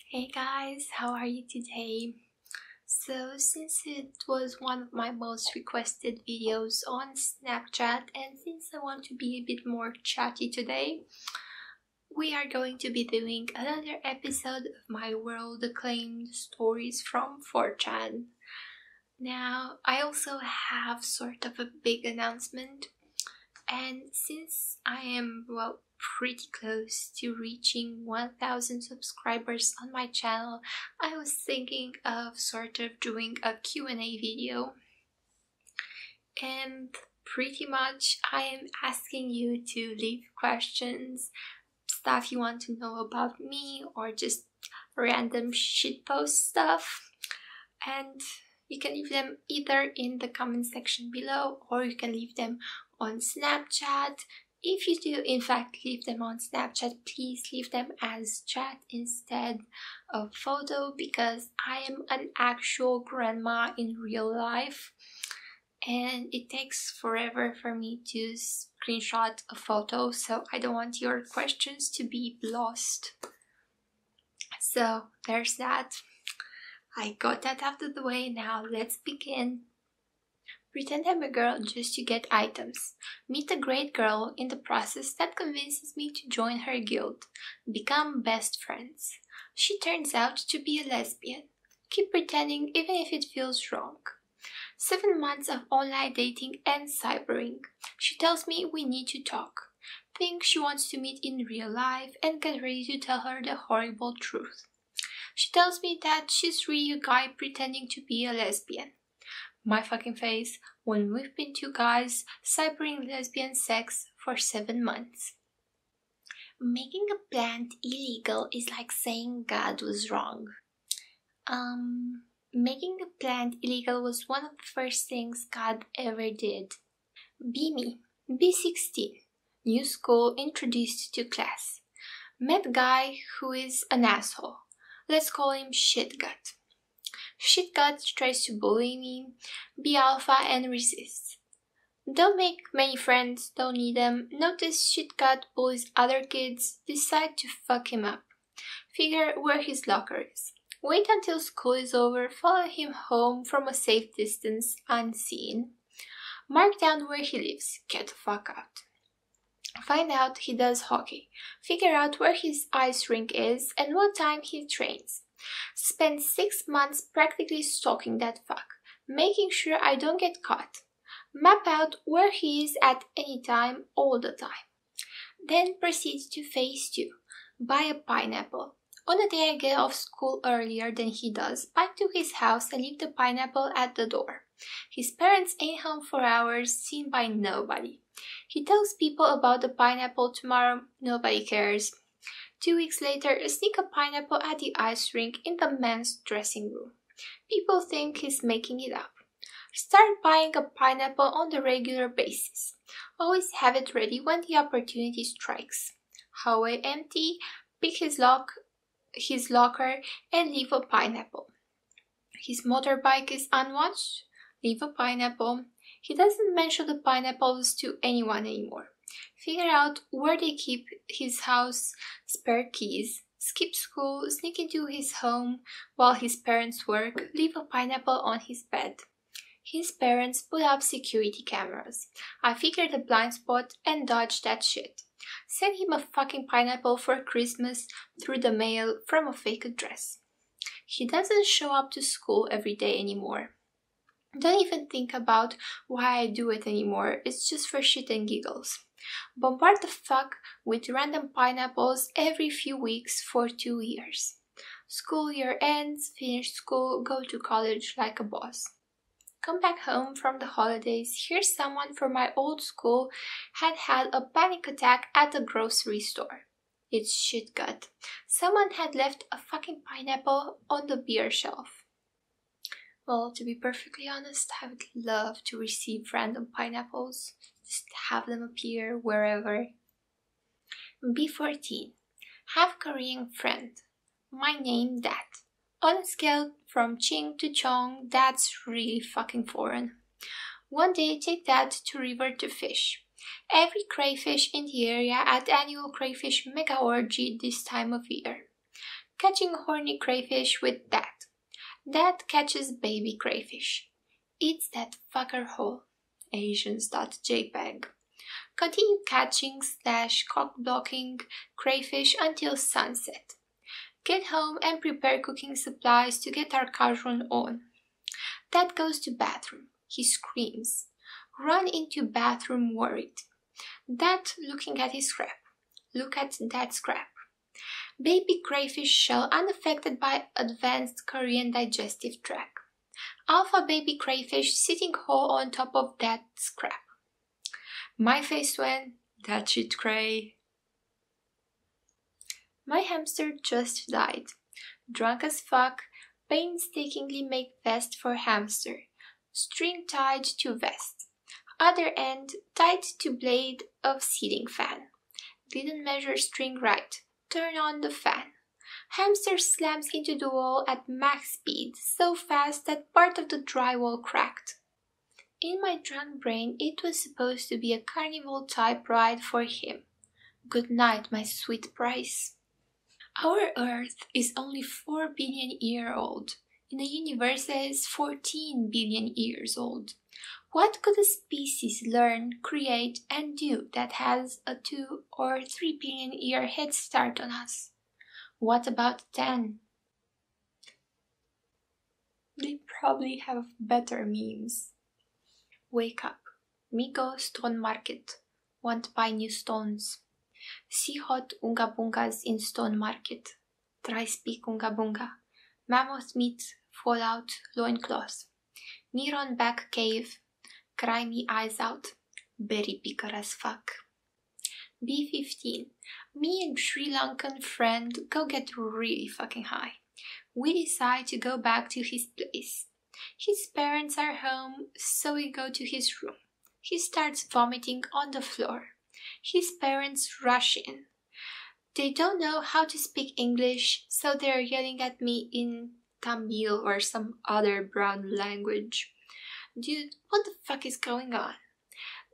Hey guys, how are you today? So since it was one of my most requested videos on Snapchat and since I want to be a bit more chatty today, we are going to be doing another episode of my world acclaimed stories from 4chan. Now, I also have sort of a big announcement, and since I am, pretty close to reaching 1000 subscribers on my channel, I was thinking of sort of doing a Q&A video. And pretty much I am asking you to leave questions, stuff you want to know about me, or just random shitpost stuff. And you can leave them either in the comment section below, or you can leave them on Snapchat. If you do in fact leave them on Snapchat, please leave them as chat instead of photo, because I am an actual grandma in real life and it takes forever for me to screenshot a photo, so I don't want your questions to be lost. So there's that. I got that out of the way. Now let's begin. Pretend I'm a girl just to get items. Meet a great girl in the process that convinces me to join her guild. Become best friends. She turns out to be a lesbian. Keep pretending even if it feels wrong. 7 months of online dating and cybering. She tells me we need to talk. Think she wants to meet in real life and get ready to tell her the horrible truth. She tells me that she's really a guy pretending to be a lesbian. My fucking face, when we've been two guys cybering lesbian sex for 7 months. Making a plant illegal is like saying God was wrong. Making a plant illegal was one of the first things God ever did. Be me, be 16, new school, introduced to class. Met guy who is an asshole. Let's call him Shitgut. Shitgut tries to bully me, be alpha and resist. Don't make many friends, don't need them. Notice Shitgut bullies other kids, decide to fuck him up. Figure where his locker is. Wait until school is over, follow him home from a safe distance, unseen. Mark down where he lives, get the fuck out. Find out he does hockey. Figure out where his ice rink is and what time he trains. Spend 6 months practically stalking that fuck, making sure I don't get caught. Map out where he is at any time, all the time. Then proceed to phase 2. Buy a pineapple. On the day I get off school earlier than he does, bike to his house and leave the pineapple at the door. His parents ain't home for hours, seen by nobody. He tells people about the pineapple tomorrow, nobody cares. 2 weeks later, sneak a pineapple at the ice rink in the men's dressing room. People think he's making it up. Start buying a pineapple on the regular basis. Always have it ready when the opportunity strikes. Hallway empty, pick his locker and leave a pineapple. His motorbike is unwatched, leave a pineapple. He doesn't mention the pineapples to anyone anymore. Figure out where they keep his house spare keys, skip school, sneak into his home while his parents work, leave a pineapple on his bed. His parents put up security cameras. I figure the blind spot and dodge that shit. Send him a fucking pineapple for Christmas through the mail from a fake address. He doesn't show up to school every day anymore. Don't even think about why I do it anymore, it's just for shit and giggles. Bombard the fuck with random pineapples every few weeks for 2 years. School year ends, finish school, go to college like a boss. Come back home from the holidays, hear someone from my old school had a panic attack at the grocery store. It's Shitgut. Someone had left a fucking pineapple on the beer shelf. Well, to be perfectly honest, I would love to receive random pineapples. Just have them appear wherever. Be 14. Have Korean friend. My name that. On a scale from Ching to Chong, that's really fucking foreign. One day take that to river to fish. Every crayfish in the area at annual crayfish mega orgy this time of year. catching horny crayfish with dad. Dad catches baby crayfish. Eats that fucker whole. Asians.jpg. Continue catching / cock-blocking crayfish until sunset. Get home and prepare cooking supplies to get our cauldron on. Dad goes to bathroom. He screams. Run into bathroom worried. Dad looking at his scrap. Look at that scrap. Baby crayfish shell unaffected by advanced Korean digestive tract. Alpha baby crayfish sitting whole on top of that scrap. My face went, that shit cray. My hamster just died. Drunk as fuck, painstakingly make vest for hamster. String tied to vest. Other end tied to blade of ceiling fan. Didn't measure string right. Turn on the fan. Hamster slams into the wall at max speed, so fast that part of the drywall cracked. In my drunk brain, it was supposed to be a carnival type ride for him. Good night, my sweet prize. Our Earth is only 4 billion years old. In the universe that is 14 billion years old. What could a species learn, create, and do that has a 2 or 3 billion year head start on us? What about 10? They probably have better memes. Wake up. Me go stone market. Want buy new stones. See hot unga bungas in stone market. Try speak unga bunga. Mammoth meat, fallout, loincloth. Neron back cave. Cry me eyes out. Berry picker as fuck. B15. Me and Sri Lankan friend go get really fucking high. We decide to go back to his place. His parents are home, so we go to his room. He starts vomiting on the floor. His parents rush in. They don't know how to speak English, so they're yelling at me in Tamil or some other brown language. Dude, what the fuck is going on?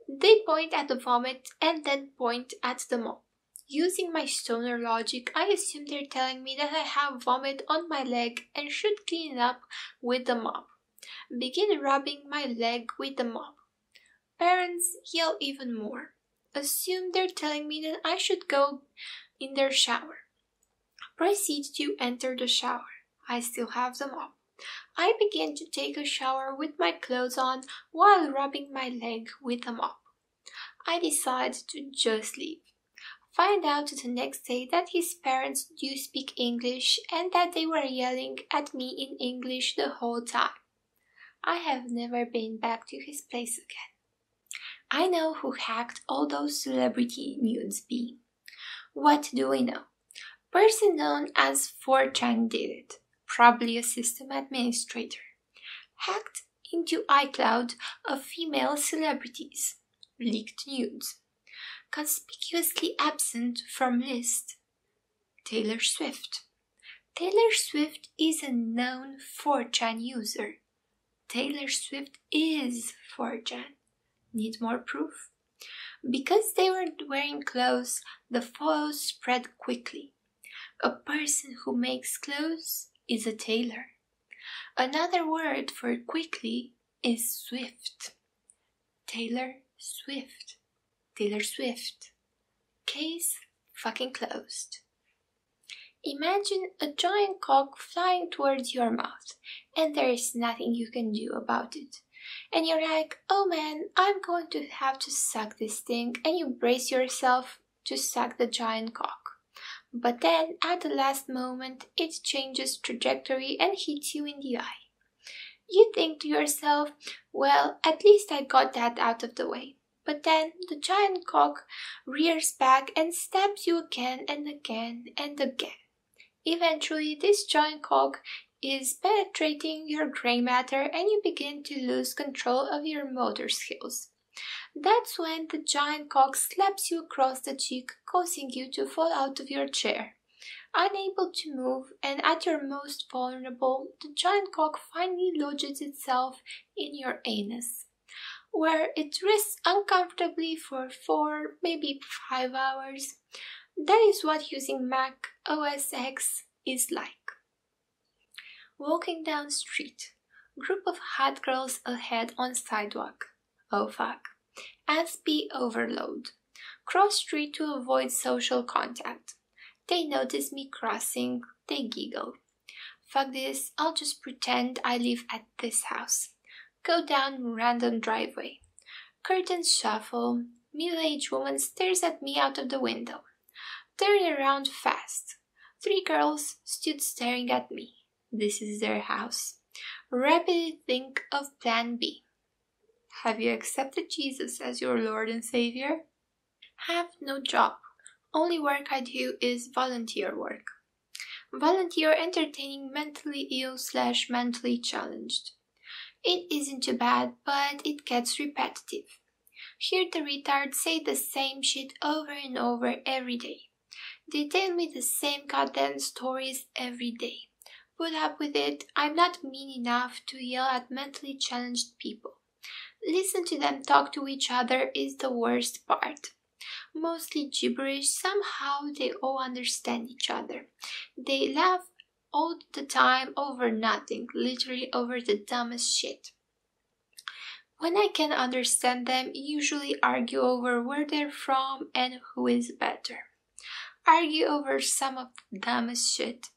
They point at the vomit and then point at the mop. Using my stoner logic, I assume they're telling me that I have vomit on my leg and should clean it up with the mop. Begin rubbing my leg with the mop. Parents yell even more. Assume they're telling me that I should go in their shower. Proceed to enter the shower. I still have the mop. I begin to take a shower with my clothes on while rubbing my leg with the mop. I decide to just leave. Find out the next day that his parents do speak English and that they were yelling at me in English the whole time. I have never been back to his place again. I know who hacked all those celebrity nudes be. What do we know? Person known as 4chan did it. Probably a system administrator. Hacked into iCloud of female celebrities. Leaked nudes. Conspicuously absent from list. Taylor Swift. Taylor Swift is a known 4chan user. Taylor Swift is 4chan. Need more proof? Because they were wearing clothes, the follows spread quickly. A person who makes clothes is a tailor. Another word for quickly is swift. Taylor Swift. Taylor Swift. Case fucking closed. Imagine a giant cock flying towards your mouth, and there is nothing you can do about it. And you're like, oh man, I'm going to have to suck this thing, and you brace yourself to suck the giant cock. But then, at the last moment, it changes trajectory and hits you in the eye. You think to yourself, well, at least I got that out of the way. But then, the giant cock rears back and stabs you again and again and again. Eventually, this giant cock is penetrating your grey matter and you begin to lose control of your motor skills. That's when the giant cock slaps you across the cheek, causing you to fall out of your chair. Unable to move and at your most vulnerable, the giant cock finally lodges itself in your anus, where it rests uncomfortably for 4, maybe 5 hours. That is what using Mac OS X is like. Walking down street. Group of hot girls ahead on sidewalk. Oh fuck. SP overload. Cross street to avoid social contact. They notice me crossing. They giggle. Fuck this, I'll just pretend I live at this house. Go down random driveway. Curtains shuffle. Middle-aged woman stares at me out of the window. Turn around fast. 3 girls stood staring at me. This is their house. Rapidly think of plan B. Have you accepted Jesus as your Lord and Savior? Have no job. Only work I do is volunteer work. Volunteer entertaining mentally ill/mentally challenged. It isn't too bad, but it gets repetitive. Hear the retards say the same shit over and over every day. They tell me the same goddamn stories every day. Put up with it, I'm not mean enough to yell at mentally challenged people. Listen to them talk to each other is the worst part. Mostly gibberish, somehow they all understand each other. They laugh all the time over nothing, literally over the dumbest shit. When I can understand them, usually argue over where they're from and who is better. Argue over some of the dumbest shit.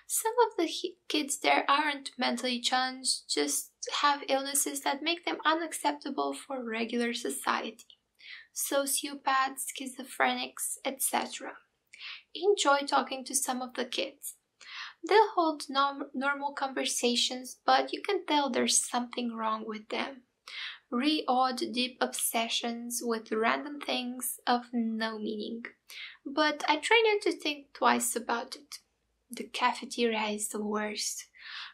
Some of the kids there aren't mentally challenged, just have illnesses that make them unacceptable for regular society. Sociopaths, schizophrenics, etc. Enjoy talking to some of the kids. They'll hold normal conversations, but you can tell there's something wrong with them. Odd, deep obsessions with random things of no meaning. But I try not to think twice about it. The cafeteria is the worst.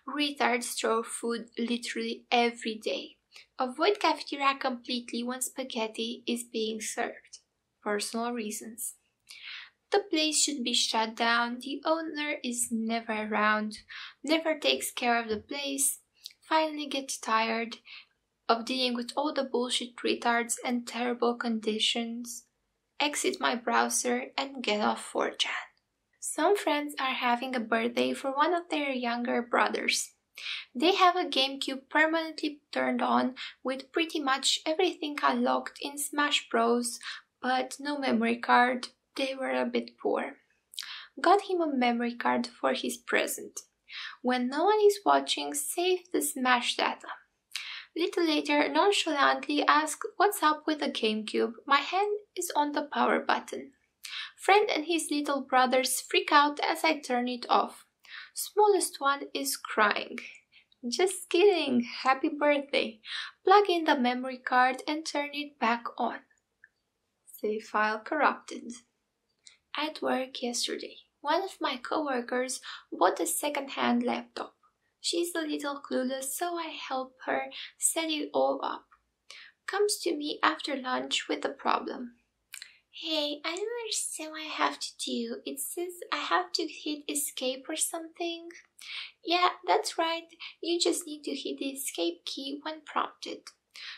Retards throw food literally every day. Avoid cafeteria completely when spaghetti is being served. Personal reasons. The place should be shut down. The owner is never around. Never takes care of the place. Finally gets tired of dealing with all the bullshit retards and terrible conditions. Exit my browser and get off 4chan. Some friends are having a birthday for one of their younger brothers. They have a GameCube permanently turned on with pretty much everything unlocked in Smash Bros, but no memory card. They were a bit poor. Got him a memory card for his present. When no one is watching, save the Smash data. Little later, nonchalantly ask what's up with the GameCube. My hand is on the power button. Friend and his little brothers freak out as I turn it off. Smallest one is crying. Just kidding, happy birthday. Plug in the memory card and turn it back on. Save file corrupted. At work yesterday, one of my coworkers bought a second-hand laptop. She's a little clueless, so I help her set it all up. Comes to me after lunch with a problem. Hey, I don't understand what I have to do. It says I have to hit escape or something. Yeah, that's right. You just need to hit the escape key when prompted.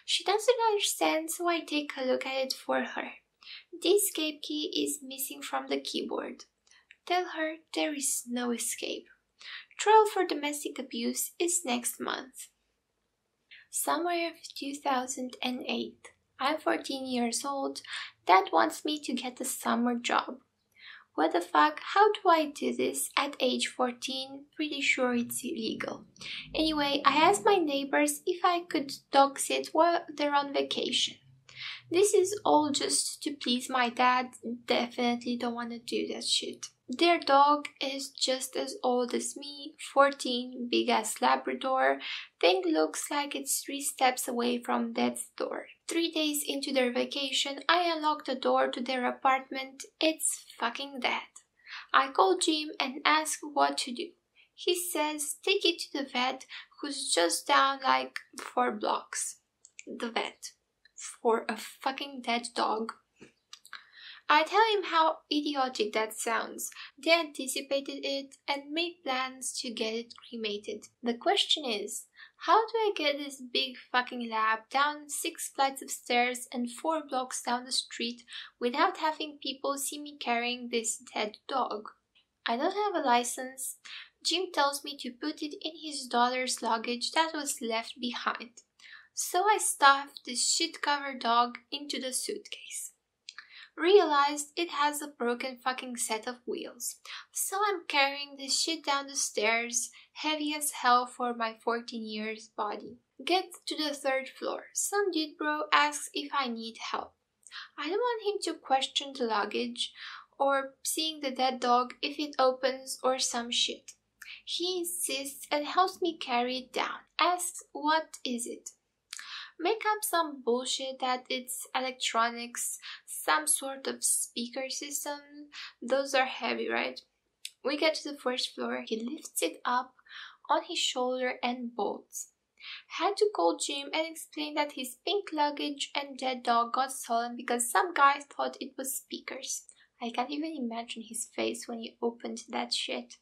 She doesn't understand, so I take a look at it for her. The escape key is missing from the keyboard. Tell her there is no escape. Trial for domestic abuse is next month. Summer of 2008. I'm 14 years old. Dad wants me to get a summer job. What the fuck? How do I do this at age 14? Pretty sure it's illegal. Anyway, I asked my neighbors if I could dog sit while they're on vacation. This is all just to please my dad. Definitely don't want to do that shit. Their dog is just as old as me, 14, big ass Labrador. Thing looks like it's 3 steps away from death's door. 3 days into their vacation, I unlock the door to their apartment. It's fucking dead. I call Jim and ask what to do. He says take it to the vet, who's just down like 4 blocks. The vet. For a fucking dead dog. I tell him how idiotic that sounds. They anticipated it and made plans to get it cremated. The question is, how do I get this big fucking lab down 6 flights of stairs and 4 blocks down the street without having people see me carrying this dead dog? I don't have a license. Jim tells me to put it in his daughter's luggage that was left behind. So I stuffed the shit-covered dog into the suitcase. Realized it has a broken fucking set of wheels. So I'm carrying this shit down the stairs, heavy as hell for my 14 years body. Get to the 3rd floor. Some dude bro asks if I need help. I don't want him to question the luggage or seeing the dead dog if it opens or some shit. He insists and helps me carry it down. Asks what is it. Make up some bullshit that it's electronics, some sort of speaker system. Those are heavy, right? We get to the 1st floor. He lifts it up on his shoulder and bolts. Had to call Jim and explain that his pink luggage and dead dog got stolen because some guy thought it was speakers. I can't even imagine his face when he opened that shit.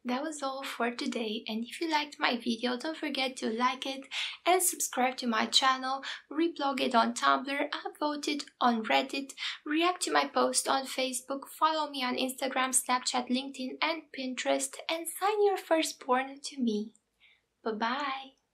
That was all for today, and if you liked my video, don't forget to like it and subscribe to my channel, reblog it on Tumblr, upvote it on Reddit, react to my post on Facebook, follow me on Instagram, Snapchat, LinkedIn and Pinterest, and sign your firstborn to me. Bye-bye!